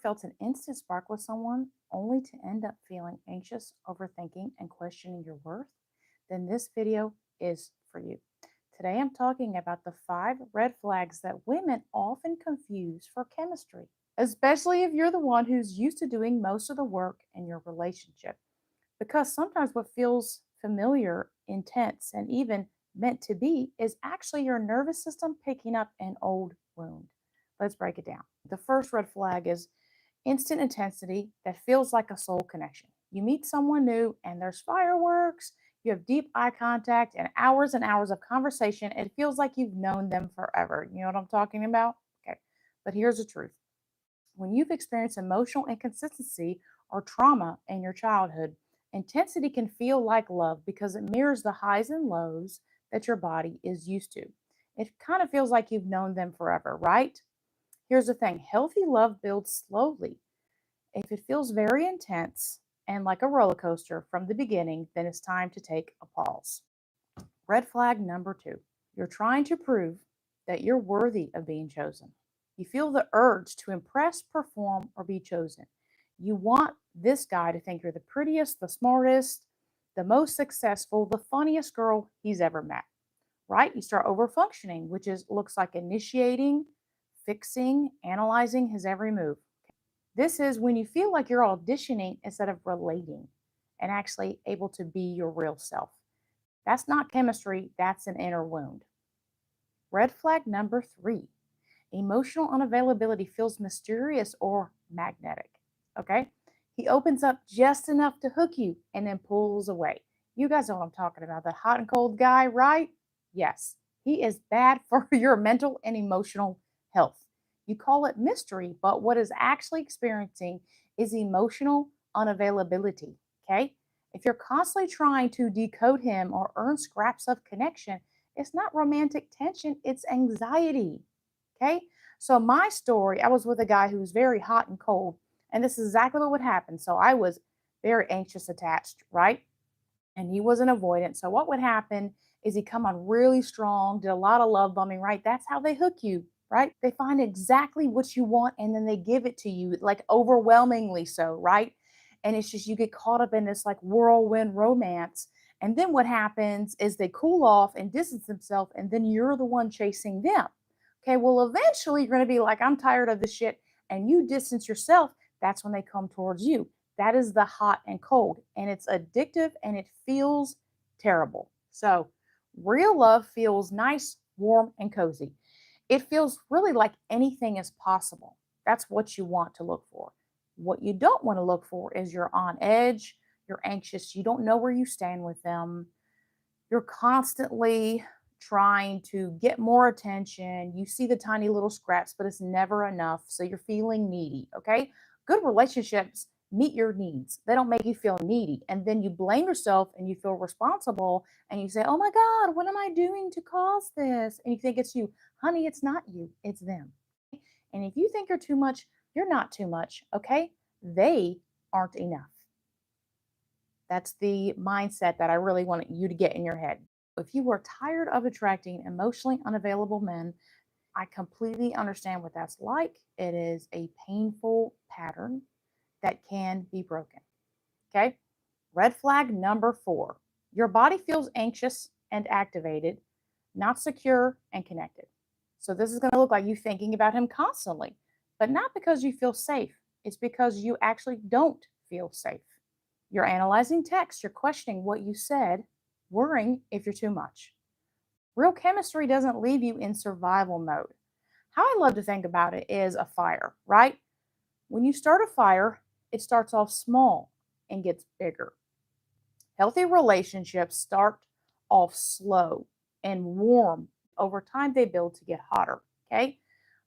felt an instant spark with someone only to end up feeling anxious, overthinking, and questioning your worth? Then this video is for you. Today I'm talking about the 5 red flags that women often confuse for chemistry, especially if you're the one who's used to doing most of the work in your relationship. Because sometimes what feels familiar, intense, and even meant to be is actually your nervous system picking up an old wound. Let's break it down. The first red flag is instant intensity that feels like a soul connection. You meet someone new and there's fireworks, you have deep eye contact and hours of conversation. It feels like you've known them forever. You know what I'm talking about? Okay. But here's the truth: when you've experienced emotional inconsistency or trauma in your childhood, intensity can feel like love because it mirrors the highs and lows that your body is used to. It kind of feels like you've known them forever, right? Here's the thing: healthy love builds slowly. If it feels very intense and like a roller coaster from the beginning, then it's time to take a pause. Red flag number 2: you're trying to prove that you're worthy of being chosen. You feel the urge to impress, perform, or be chosen. You want this guy to think you're the prettiest, the smartest, the most successful, the funniest girl he's ever met, right? You start over functioning, which is looks like initiating, fixing, analyzing his every move. This is when you feel like you're auditioning instead of relating and actually able to be your real self. That's not chemistry, that's an inner wound. Red flag number 3: emotional unavailability feels mysterious or magnetic. Okay? He opens up just enough to hook you and then pulls away. You guys know what I'm talking about. The hot and cold guy, right? Yes. He is bad for your mental and emotional health. You call it mystery, but what is actually experiencing is emotional unavailability. Okay? If you're constantly trying to decode him or earn scraps of connection, it's not romantic tension, it's anxiety. Okay? So, my story, I was with a guy who was very hot and cold, and this is exactly what would happen. So, I was very anxious attached, right? And he was an avoidant. So, what would happen is he'd come on really strong, did a lot of love bombing, right? That's how they hook you, right? They find exactly what you want and then they give it to you, like overwhelmingly so, right? And it's just you get caught up in this like whirlwind romance. And then what happens is they cool off and distance themselves, and then you're the one chasing them. Okay, well, eventually you're going to be like, I'm tired of this shit. And you distance yourself. That's when they come towards you. That is the hot and cold. And it's addictive and it feels terrible. So, real love feels nice, warm, and cozy. It feels really like anything is possible. That's what you want to look for. What you don't want to look for is you're on edge, you're anxious, you don't know where you stand with them, you're constantly trying to get more attention. You see the tiny little scraps, but it's never enough. So you're feeling needy. Okay. Good relationships meet your needs, they don't make you feel needy. And then you blame yourself and you feel responsible and you say, oh my God, what am I doing to cause this? And you think it's you. Honey, it's not you, it's them. And if you think you're too much, you're not too much. Okay. They aren't enough. That's the mindset that I really want you to get in your head. If you are tired of attracting emotionally unavailable men, I completely understand what that's like. It is a painful pattern that can be broken. Okay. Red flag number 4: your body feels anxious and activated, not secure and connected. So, this is going to look like you thinking about him constantly, but not because you feel safe. It's because you actually don't feel safe. You're analyzing text, you're questioning what you said, worrying if you're too much. Real chemistry doesn't leave you in survival mode. How I love to think about it is a fire, right? When you start a fire, it starts off small and gets bigger. Healthy relationships start off slow and warm. Over time, they build to get hotter. Okay.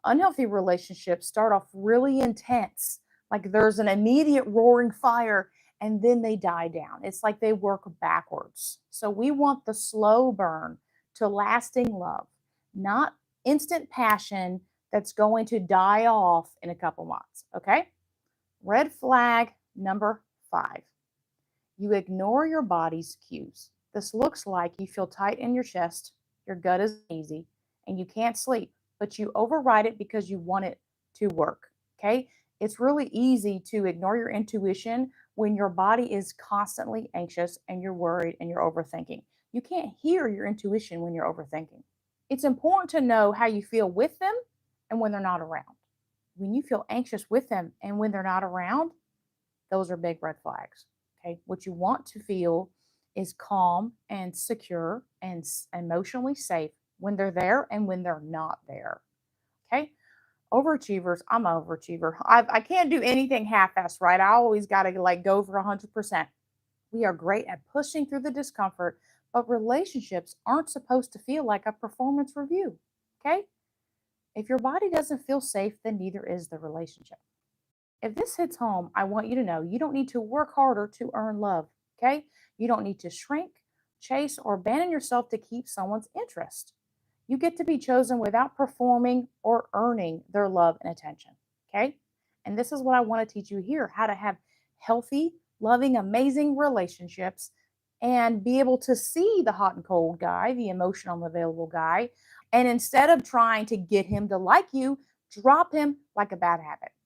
Unhealthy relationships start off really intense, like there's an immediate roaring fire, and then they die down. It's like they work backwards. So we want the slow burn to lasting love, not instant passion that's going to die off in a couple months. Okay. Red flag number 5: you ignore your body's cues. This looks like you feel tight in your chest, your gut is easy, and you can't sleep, but you override it because you want it to work. Okay? It's really easy to ignore your intuition when your body is constantly anxious and you're worried and you're overthinking. You can't hear your intuition when you're overthinking. It's important to know how you feel with them and when they're not around. When you feel anxious with them and when they're not around, those are big red flags. Okay. What you want to feel is calm and secure and emotionally safe when they're there and when they're not there. Okay. Overachievers, I'm an overachiever. I can't do anything half-assed right. I always got to like go for 100%. We are great at pushing through the discomfort, but relationships aren't supposed to feel like a performance review. Okay. If your body doesn't feel safe, then neither is the relationship. If this hits home, I want you to know you don't need to work harder to earn love. Okay. You don't need to shrink, chase, or abandon yourself to keep someone's interest. You get to be chosen without performing or earning their love and attention. Okay. And this is what I want to teach you here, how to have healthy, loving, amazing relationships and be able to see the hot and cold guy, the emotional and available guy. And instead of trying to get him to like you, drop him like a bad habit.